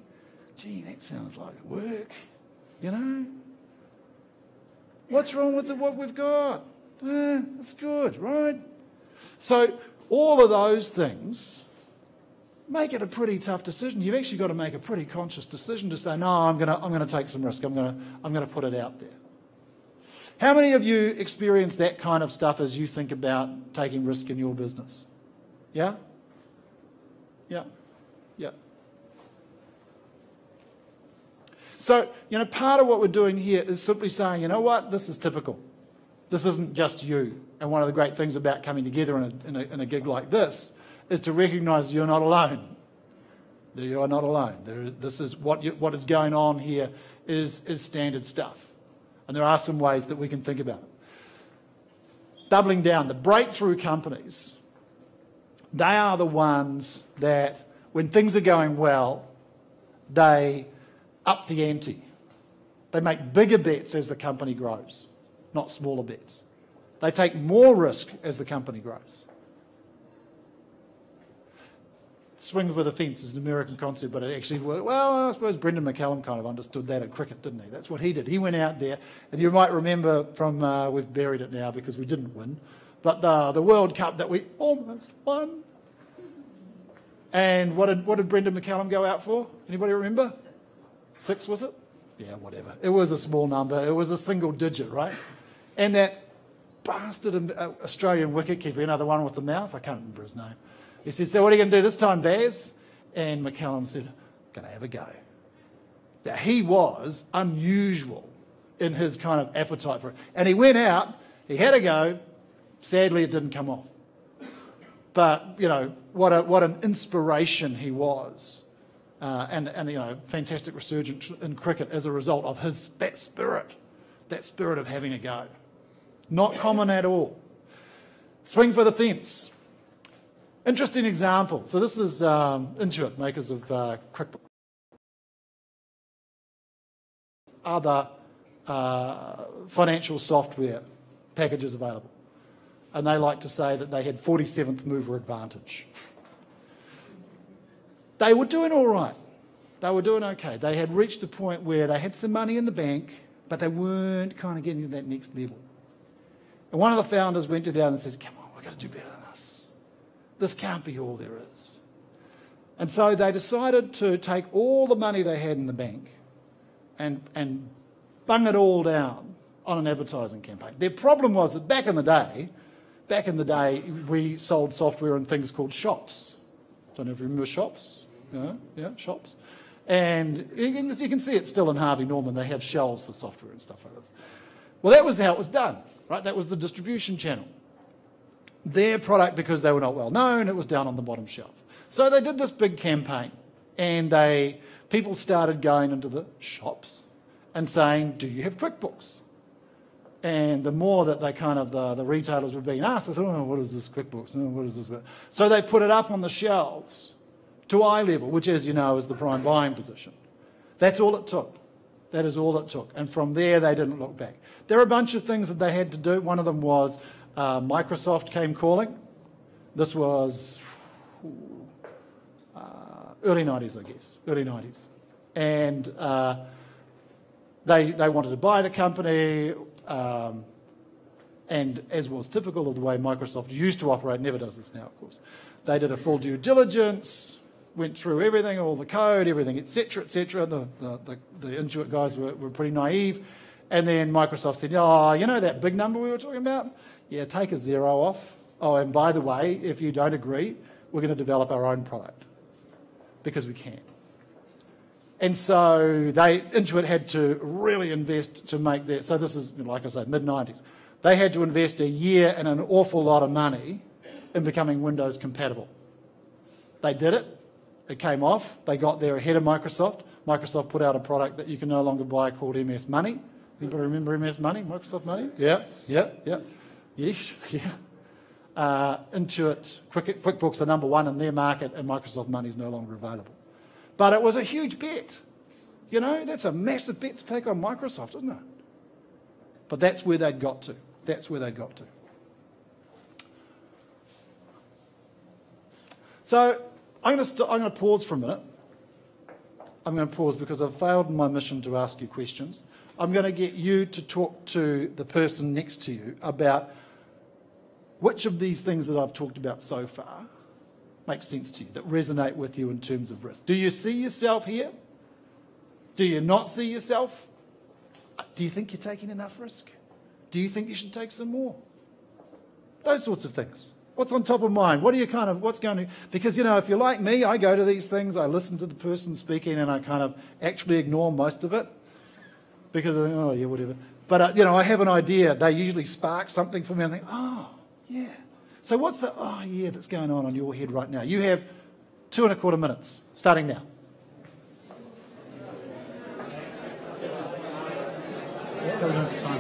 Gee, that sounds like work, What's wrong with what we've got? It's good, right? So all of those things make it a pretty tough decision. You've actually got to make a pretty conscious decision to say, no, I'm going to take some risk. I'm going to put it out there. How many of you experience that kind of stuff as you think about taking risk in your business? Yeah? Yeah. Yeah. So, part of what we're doing here is simply saying, you know what, this is typical. This isn't just you. And one of the great things about coming together in a gig like this is to recognise you're not alone. You are not alone. This is what is going on here is standard stuff. And there are some ways that we can think about it. Doubling down, the breakthrough companies, they are the ones that, when things are going well, they up the ante. They make bigger bets as the company grows, not smaller bets. They take more risk as the company grows. Swing for the fence is an American concept, but it actually worked. Well, I suppose Brendan McCallum kind of understood that in cricket, didn't he? That's what he did. He went out there, and you might remember from, we've buried it now because we didn't win, but the World Cup that we almost won. And what did Brendan McCallum go out for? Anybody remember? 6, was it? Yeah, whatever. It was a small number. It was a single digit, right? And that bastard Australian wicketkeeper, the one with the mouth, I can't remember his name. He said, so what are you going to do this time, Baz? And McCallum said, going to have a go. Now, he was unusual in his kind of appetite for it. And he went out, he had a go. Sadly, it didn't come off. But, what an inspiration he was. And fantastic resurgence in cricket as a result of that spirit of having a go. Not common at all. Swing for the fence. Interesting example. So this is Intuit, makers of QuickBooks. Other financial software packages available. And they like to say that they had 47th mover advantage. They were doing all right. They were doing okay. They had reached the point where they had some money in the bank, but they weren't kind of getting to that next level. And one of the founders went to them and says, come on, we've got to do better than this. This can't be all there is. And so they decided to take all the money they had in the bank and bung it all down on an advertising campaign. Their problem was that back in the day, we sold software in things called shops. Don't know if you remember shops. Yeah, shops. And you can see it still in Harvey Norman. They have shelves for software and stuff like this. Well, that was how it was done, right? That was the distribution channel. Their product, because they were not well known, it was down on the bottom shelf. So they did this big campaign, and people started going into the shops and saying, do you have QuickBooks? And the more that the retailers were being asked, they thought, oh, what is this QuickBooks? Oh, what is this? So they put it up on the shelves to eye level, which, as you know, is the prime buying position. That's all it took. That is all it took. And from there, they didn't look back. There are a bunch of things that they had to do. One of them was Microsoft came calling. This was early 90s, I guess, early 90s. And they wanted to buy the company. And as was typical of the way Microsoft used to operate, never does this now, of course, they did a full due diligence, went through everything, all the code, everything, etc., etc. The Intuit guys were pretty naive. And then Microsoft said, oh, you know that big number we were talking about? Yeah, take a 0 off. Oh, and by the way, if you don't agree, we're going to develop our own product because we can. And so Intuit had to really invest to make that. So this is, like I said, mid-90s. They had to invest a year and an awful lot of money in becoming Windows compatible. They did it. It came off. They got there ahead of Microsoft. Microsoft put out a product that you can no longer buy called MS Money. Anybody remember MS Money? Microsoft Money? Yeah. Yes, yeah. Intuit, QuickBooks are number one in their market, and Microsoft Money is no longer available. But it was a huge bet. That's a massive bet to take on Microsoft, isn't it? But that's where they'd got to. That's where they got to. So I'm going to pause for a minute. I'm going to pause because I've failed in my mission to ask you questions. I'm going to get you to talk to the person next to you about which of these things that I've talked about so far make sense to you, that resonate with you in terms of risk. Do you see yourself here? Do you not see yourself? Do you think you're taking enough risk? Do you think you should take some more? Those sorts of things. What's on top of mind? What are you what's going to, because, if you're like me, I go to these things, I listen to the person speaking, and I kind of actually ignore most of it because I think, oh, yeah, whatever. But, I have an idea. They usually spark something for me. I think, oh, yeah. So what's that's going on your head right now? You have 2.25 minutes, starting now. How we doing for time?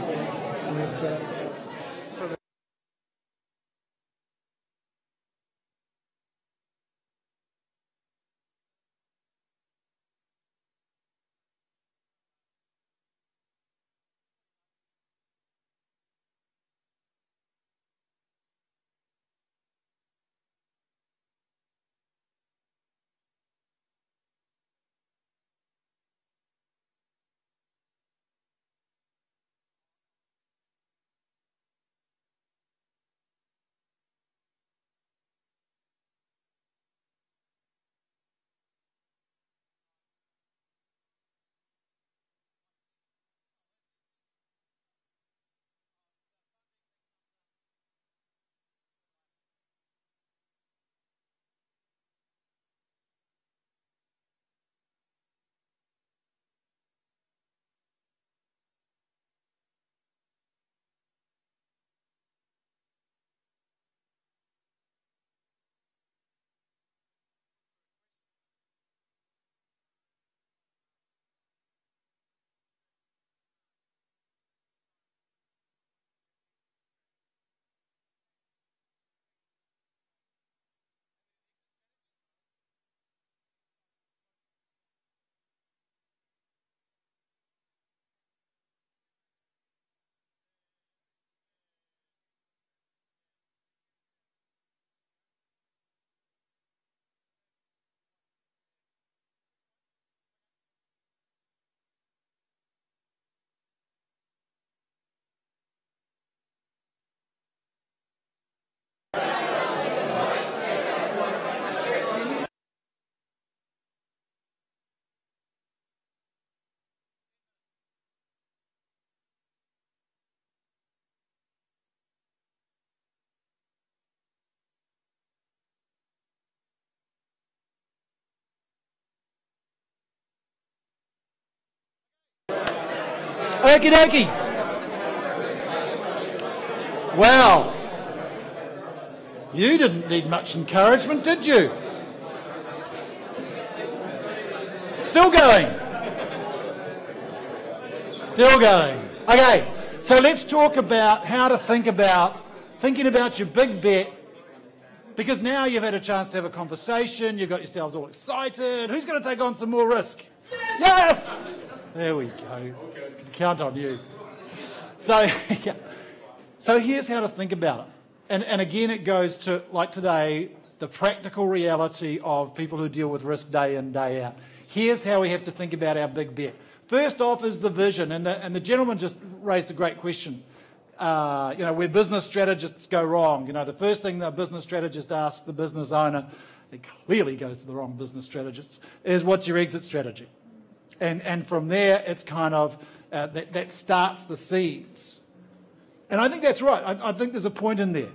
Okie dokie. Well, you didn't need much encouragement, did you? Still going. Still going. Okay, so let's talk about how to thinking about your big bet, because now you've had a chance to have a conversation, you've got yourselves all excited. Who's going to take on some more risk? Yes! Yes! There we go. Can count on you. So here's how to think about it. And again, it goes to, like today, the practical reality of people who deal with risk day in, day out. Here's how we have to think about our big bet. First off is the vision, and the gentleman just raised a great question. Where business strategists go wrong. The first thing the business strategist asks the business owner, it clearly goes to the wrong business strategists, is what's your exit strategy? And from there, it's kind of, that starts the seeds. And I think that's right. I think there's a point in there.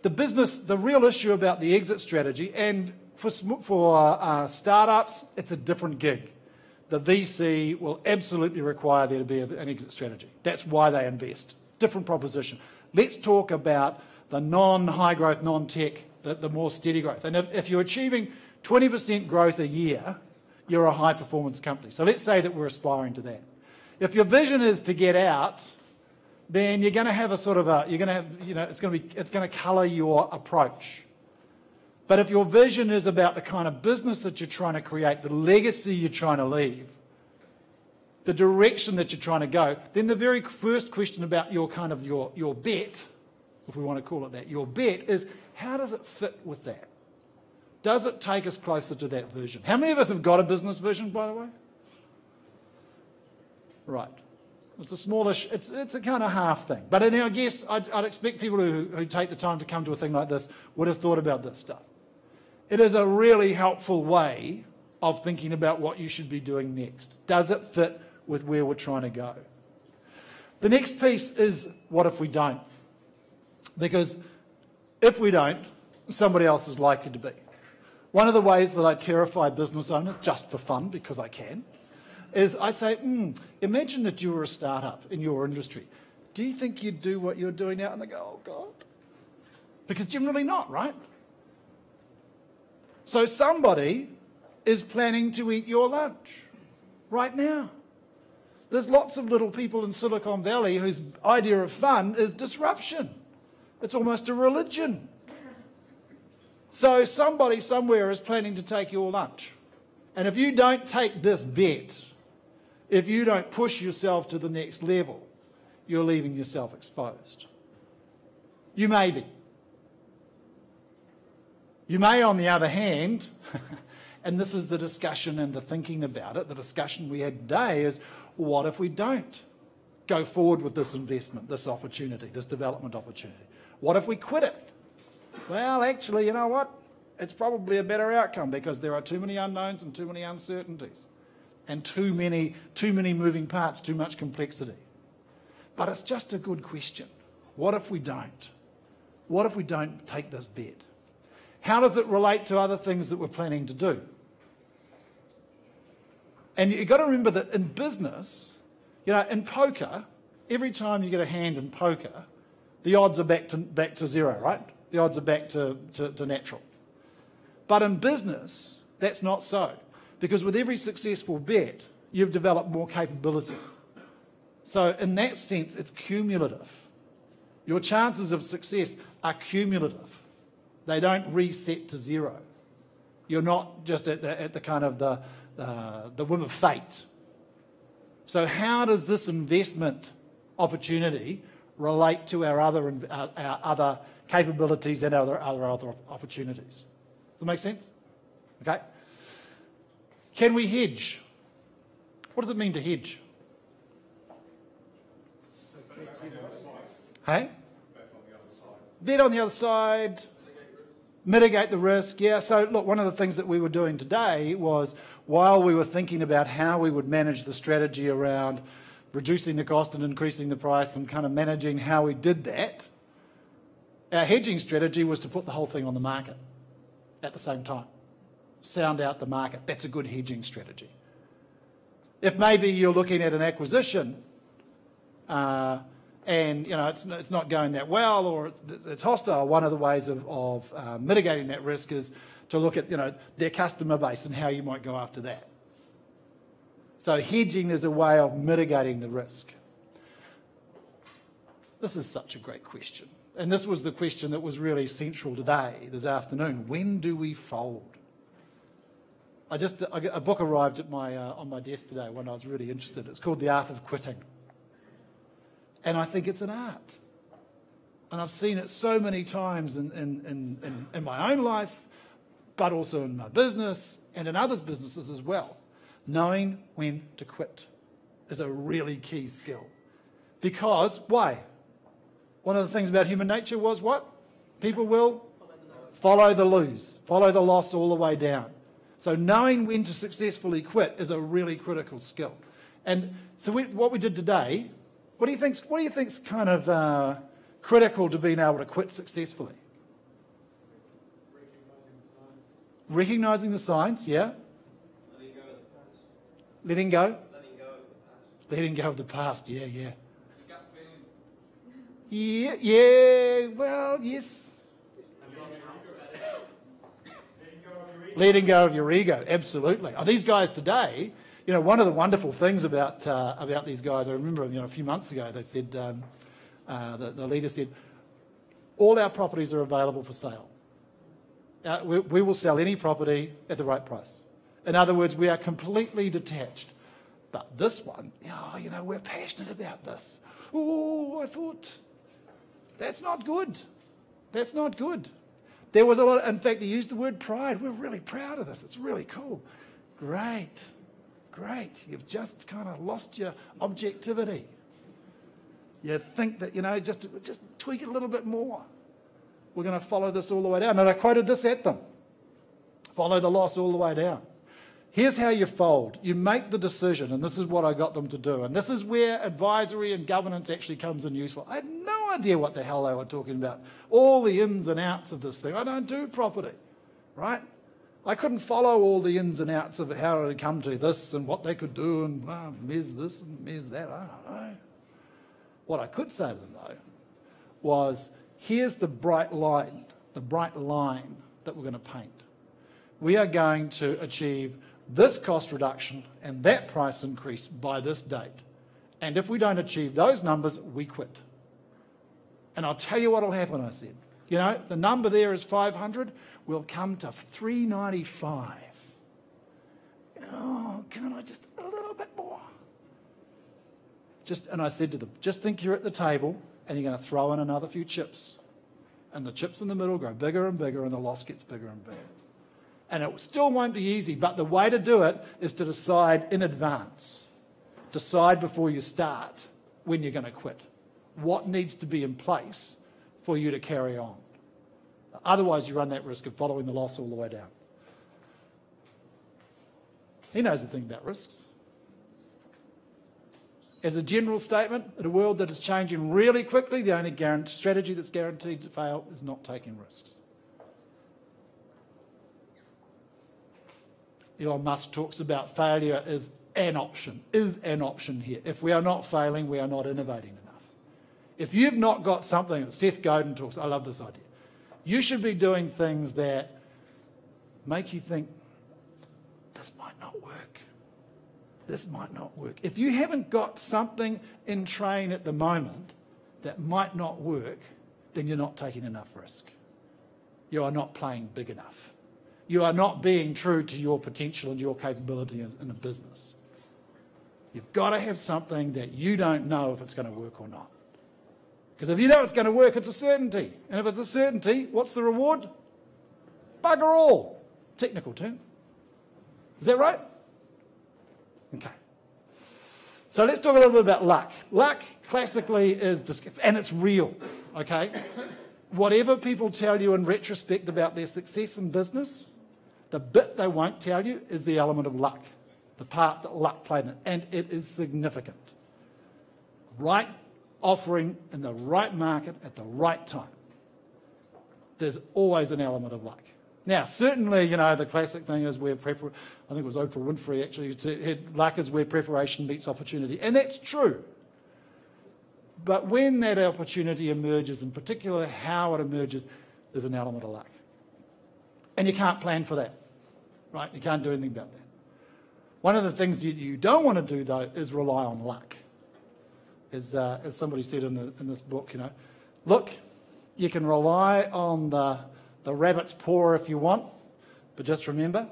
The real issue about the exit strategy, and for startups, it's a different gig. The VC will absolutely require there to be an exit strategy. That's why they invest. Different proposition. Let's talk about the non-high growth, non-tech, the more steady growth. And if you're achieving 20% growth a year, you're a high performance company. So let's say that we're aspiring to that. If your vision is to get out, then you're going to have it's going to colour your approach. But if your vision is about the kind of business that you're trying to create, the legacy you're trying to leave, the direction that you're trying to go, then the very first question about your bet, if we want to call it that, your bet is, how does it fit with that? Does it take us closer to that vision? How many of us have got a business vision, by the way? Right. It's a smallish, it's a kind of half thing. But I guess I'd expect people who take the time to come to a thing like this would have thought about this stuff. It is a really helpful way of thinking about what you should be doing next. Does it fit with where we're trying to go? The next piece is, what if we don't? Because If we don't, somebody else is likely to be. One of the ways that I terrify business owners, just for fun, because I can, is I say, imagine that you were a startup in your industry. Do you think you'd do what you're doing now? And they go, oh, God. Because generally not, right? So somebody is planning to eat your lunch right now. There's lots of little people in Silicon Valley whose idea of fun is disruption. It's almost a religion. So somebody somewhere is planning to take your lunch. And if you don't take this bet, if you don't push yourself to the next level, you're leaving yourself exposed. You may be. You may, on the other hand, and this is the discussion and the thinking about it, the discussion we had today is, what if we don't go forward with this investment, this opportunity, this development opportunity? What if we quit it? Well, actually, you know what? It's probably a better outcome because there are too many unknowns and too many uncertainties and too many moving parts, too much complexity. But it's just a good question. What if we don't? What if we don't take this bet? How does it relate to other things that we're planning to do? And you've got to remember that in business, in poker, every time you get a hand in poker, the odds are back to zero, right? The odds are back to natural. But in business, that's not so. Because with every successful bet, you've developed more capability. So in that sense, it's cumulative. Your chances of success are cumulative. They don't reset to zero. You're not just at the kind of the whim of fate. So how does this investment opportunity relate to our other capabilities and other opportunities? Does that make sense? Okay. Can we hedge? What does it mean to hedge? Hey? Bet on the other side. Mitigate the risk. Yeah, so look, one of the things that we were doing today was, while we were thinking about how we would manage the strategy around reducing the cost and increasing the price and kind of managing how we did that, our hedging strategy was to put the whole thing on the market at the same time. Sound out the market. That's a good hedging strategy. If maybe you're looking at an acquisition and it's not going that well, or it's hostile, one of the ways of mitigating that risk is to look at their customer base and how you might go after that. So hedging is a way of mitigating the risk. This is such a great question. And this was the question that was really central today, this afternoon. When do we fold? A book arrived at on my desk today when I was really interested. It's called The Art of Quitting. And I think it's an art. And I've seen it so many times in my own life, but also in my business and in others' businesses as well. Knowing when to quit is a really key skill. Because, why? One of the things about human nature was what? People will follow the lose, follow the loss all the way down. So knowing when to successfully quit is a really critical skill. And so what we did today, what do you think's kind of critical to being able to quit successfully? Recognizing the signs, yeah. Letting go? Letting go of the past, yeah. Yeah, well, yes. Letting go of your ego, absolutely. These guys today, one of the wonderful things about these guys, I remember a few months ago they said, the leader said, all our properties are available for sale. We will sell any property at the right price. In other words, we are completely detached. But this one, we're passionate about this. Oh, I thought, that's not good. That's not good. There was a lot, in fact, he used the word pride. We're really proud of this. It's really cool. Great. You've just kind of lost your objectivity. You think that, just tweak it a little bit more. We're going to follow this all the way down. And I quoted this at them. Follow the loss all the way down. Here's how you fold. You make the decision, and this is what I got them to do. And this is where advisory and governance actually comes in useful. I had no idea what the hell they were talking about. All the ins and outs of this thing. I don't do property, right? I couldn't follow all the ins and outs of how it had come to this and what they could do and measure this and measure that. I don't know. What I could say to them, though, was here's the bright line that we're going to paint. We are going to achieve this cost reduction and that price increase by this date. And if we don't achieve those numbers, we quit. And I'll tell you what will happen, I said. You know, the number there is 500. We'll come to 395. Oh, can I just a little bit more? And I said to them, just think you're at the table and you're going to throw in another few chips. And the chips in the middle grow bigger and bigger and the loss gets bigger and bigger. And it still won't be easy, but the way to do it is to decide in advance. Decide before you start when you're going to quit. What needs to be in place for you to carry on. Otherwise, you run that risk of following the loss all the way down. He knows the thing about risks. As a general statement, in a world that is changing really quickly, the only strategy that's guaranteed to fail is not taking risks. Elon Musk talks about failure is an option here. If we are not failing, we are not innovating enough. If you've not got something that Seth Godin talks, I love this idea. You should be doing things that make you think, this might not work. This might not work. If you haven't got something in train at the moment that might not work, then you're not taking enough risk. You are not playing big enough. You are not being true to your potential and your capability in a business. You've got to have something that you don't know if it's going to work or not. Because if you know it's going to work, it's a certainty. And if it's a certainty, what's the reward? Bugger all. Technical term. Is that right? Okay. So let's talk a little bit about luck. Luck classically is, and it's real, okay? Whatever people tell you in retrospect about their success in business, the bit they won't tell you is the element of luck, the part that luck played in it, and it is significant. Right offering in the right market at the right time. There's always an element of luck. Now, certainly, you know, the classic thing is where I think it was Oprah Winfrey actually said, luck is where preparation meets opportunity, and that's true. But when that opportunity emerges, in particular how it emerges, there's an element of luck. And you can't plan for that, right? You can't do anything about that. One of the things you don't want to do, though, is rely on luck. As somebody said in this book, you know, look, you can rely on the rabbit's paw if you want, but just remember,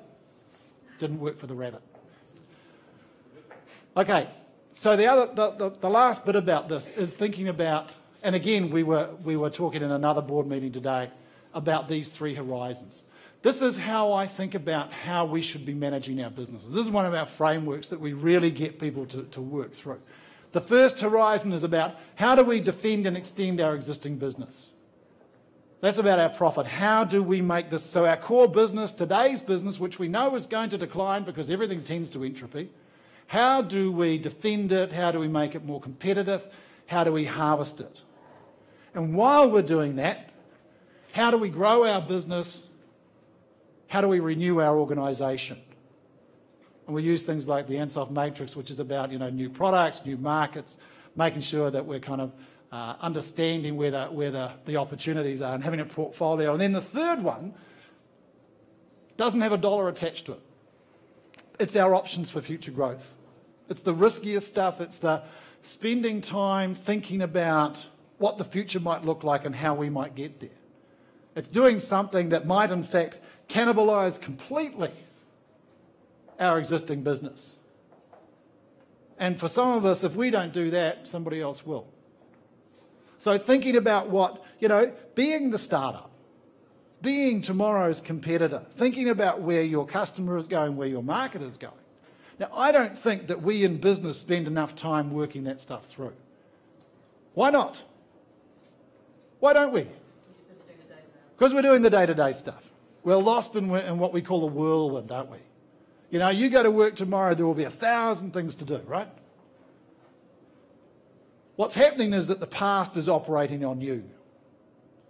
it didn't work for the rabbit. Okay, so the last bit about this is thinking about, and again, we were talking in another board meeting today about these three horizons. This is how I think about how we should be managing our businesses. This is one of our frameworks that we really get people to work through. The first horizon is about how do we defend and extend our existing business. That's about our profit. How do we make this so our core business, today's business, which we know is going to decline because everything tends to entropy, how do we defend it? How do we make it more competitive? How do we harvest it? And while we're doing that, how do we grow our business? How do we renew our organisation? And we use things like the Ansoff Matrix, which is about, you know, new products, new markets, making sure that we're kind of understanding where the opportunities are and having a portfolio. And then the third one doesn't have a dollar attached to it. It's our options for future growth. It's the riskier stuff. It's the spending time thinking about what the future might look like and how we might get there. It's doing something that might, in fact, cannibalise completely our existing business. And for some of us, if we don't do that, somebody else will. So thinking about what, you know, being the startup, being tomorrow's competitor, thinking about where your customer is going, where your market is going. Now, I don't think that we in business spend enough time working that stuff through. Why not? Why don't we? Because we're doing the day-to-day stuff. We're lost in what we call a whirlwind, aren't we? You know, you go to work tomorrow, there will be 1,000 things to do, right? What's happening is that the past is operating on you.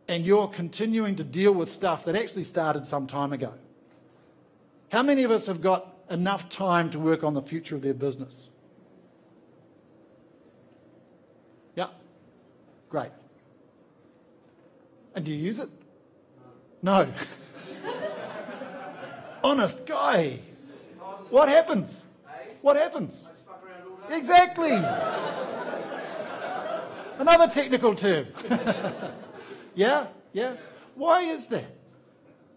And you're continuing to deal with stuff that actually started some time ago. How many of us have got enough time to work on the future of their business? Yeah, great. And do you use it? No. Honest guy. What happens? What happens? Exactly. Another technical term. Yeah, yeah. Why is that?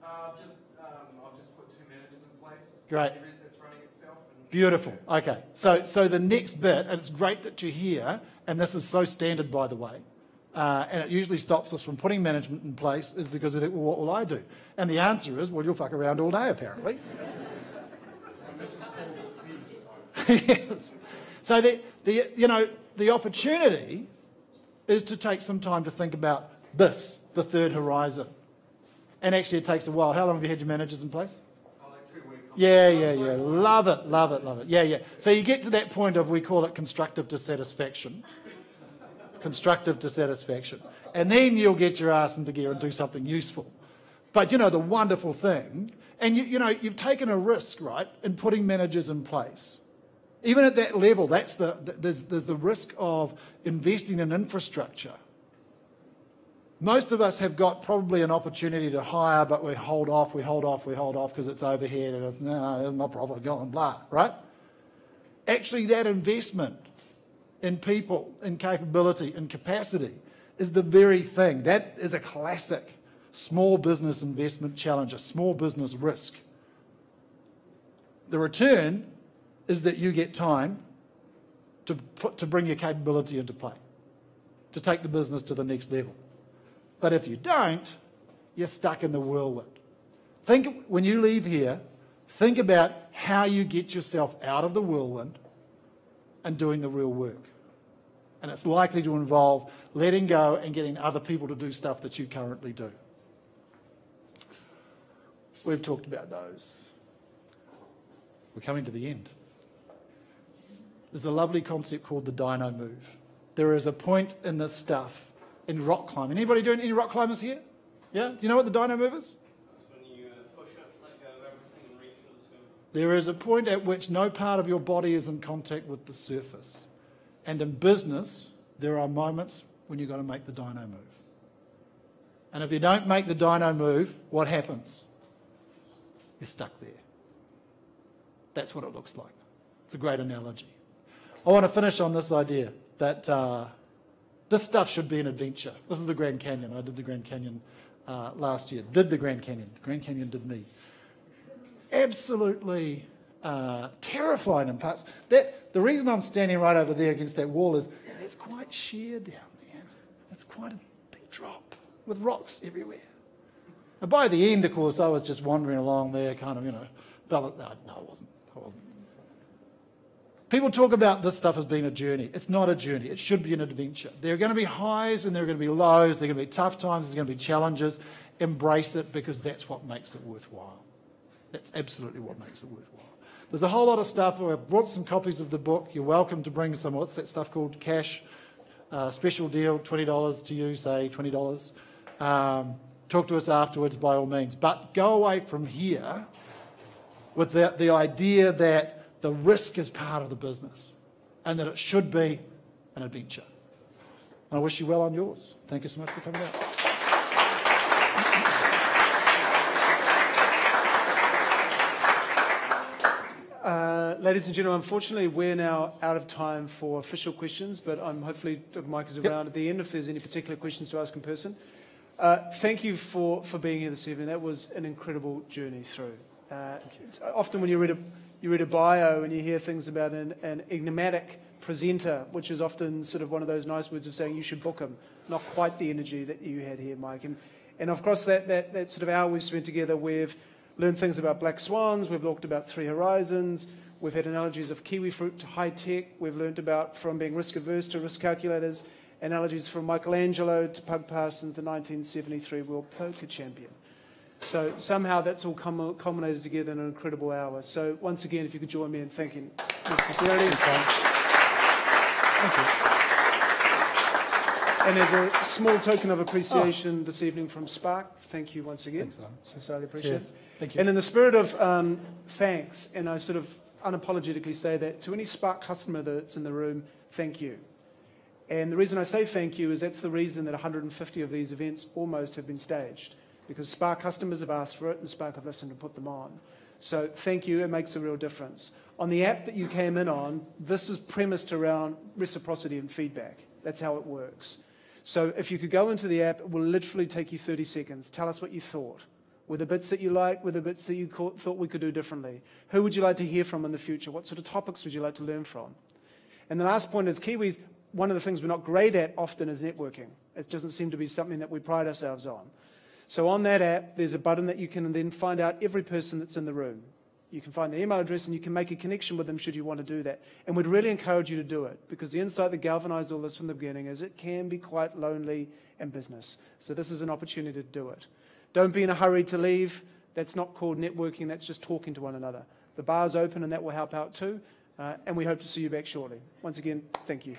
I've just put 2 managers in place. Great. It's running itself. Beautiful. Okay. So the next bit, and it's great that you're here, and this is so standard, by the way, and it usually stops us from putting management in place, is because we think, well, what will I do? And the answer is, well, you'll fuck around all day, apparently. So the opportunity is to take some time to think about this, the third horizon. And actually it takes a while. How long have you had your managers in place? Like 2 weeks. Yeah. Love it. Yeah. So you get to that point of, we call it constructive dissatisfaction. Constructive dissatisfaction. And then you'll get your ass into gear and do something useful. But the wonderful thing, and you've taken a risk, right, in putting managers in place. Even at that level, there's the risk of investing in infrastructure. Most of us have got probably an opportunity to hire, but we hold off because it's overhead and it's not profit going, blah, right? Actually, that investment in people, in capability, in capacity is the very thing. That is a classic small business investment challenge, a small business risk. The return is that you get time to bring your capability into play, to take the business to the next level. But if you don't, you're stuck in the whirlwind. When you leave here, think about how you get yourself out of the whirlwind and doing the real work. And it's likely to involve letting go and getting other people to do stuff that you currently do. We've talked about those. We're coming to the end. There's a lovely concept called the dino move. There is a point in this stuff in rock climbing. Anybody doing any rock climbers here? Yeah? Do you know what the dino move is? That's when you push it, let go of everything and reach for the surface. There is a point at which no part of your body is in contact with the surface. And in business, there are moments when you've got to make the dino move. And if you don't make the dino move, what happens? You're stuck there. That's what it looks like. It's a great analogy. I want to finish on this idea that this stuff should be an adventure. This is the Grand Canyon. I did the Grand Canyon last year. Did the Grand Canyon. The Grand Canyon did me. Absolutely terrifying in parts. The reason I'm standing right over there against that wall is it's quite sheer down there. It's quite a big drop with rocks everywhere. And by the end, of course, I was just wandering along there, kind of, no, I wasn't. People talk about this stuff as being a journey. It's not a journey. It should be an adventure. There are going to be highs and there are going to be lows. There are going to be tough times. There's going to be challenges. Embrace it, because that's what makes it worthwhile. That's absolutely what makes it worthwhile. There's a whole lot of stuff. I've brought some copies of the book. You're welcome to bring some. What's that stuff called? Cash. Special deal, $20 to you, say $20. Talk to us afterwards, by all means. But go away from here with the idea that the risk is part of the business and that it should be an adventure. I wish you well on yours. Thank you so much for coming out. Ladies and gentlemen, unfortunately, we're now out of time for official questions, but hopefully Mike is around at the end if there's any particular questions to ask in person. Thank you for being here this evening. That was an incredible journey through. It's often when you read a bio and you hear things about an enigmatic presenter, which is often sort of one of those nice words of saying you should book him. Not quite the energy that you had here, Mike. And of course, that sort of hour we've spent together, we've learned things about black swans, we've looked about three horizons, we've had analogies of kiwi fruit to high tech, we've learned about from being risk averse to risk calculators, analogies from Michelangelo to Pug Parsons, the 1973 World Poker Champion. So somehow that's all culminated together in an incredible hour. So once again, if you could join me in thanking Mr. Sincerity. Thank you. And as a small token of appreciation this evening from Spark, thank you once again. Thanks, Simon. Sincerely appreciate Cheers. it. Thank you. And in the spirit of thanks, and I sort of unapologetically say that to any Spark customer that's in the room, thank you. And the reason I say thank you is that's the reason that 150 of these events almost have been staged, because Spark customers have asked for it and Spark have listened and put them on. So thank you, it makes a real difference. On the app that you came in on, this is premised around reciprocity and feedback. That's how it works. So if you could go into the app, it will literally take you 30 seconds. Tell us what you thought. Were the bits that you liked? Were the bits that you thought we could do differently? Who would you like to hear from in the future? What sort of topics would you like to learn from? And the last point is Kiwis, one of the things we're not great at often is networking. It doesn't seem to be something that we pride ourselves on. So on that app, there's a button that you can then find out every person that's in the room. You can find their email address and you can make a connection with them should you want to do that. And we'd really encourage you to do it, because the insight that galvanized all this from the beginning is it can be quite lonely in business. So this is an opportunity to do it. Don't be in a hurry to leave. That's not called networking, that's just talking to one another. The bar's open and that will help out too. And we hope to see you back shortly. Once again, thank you.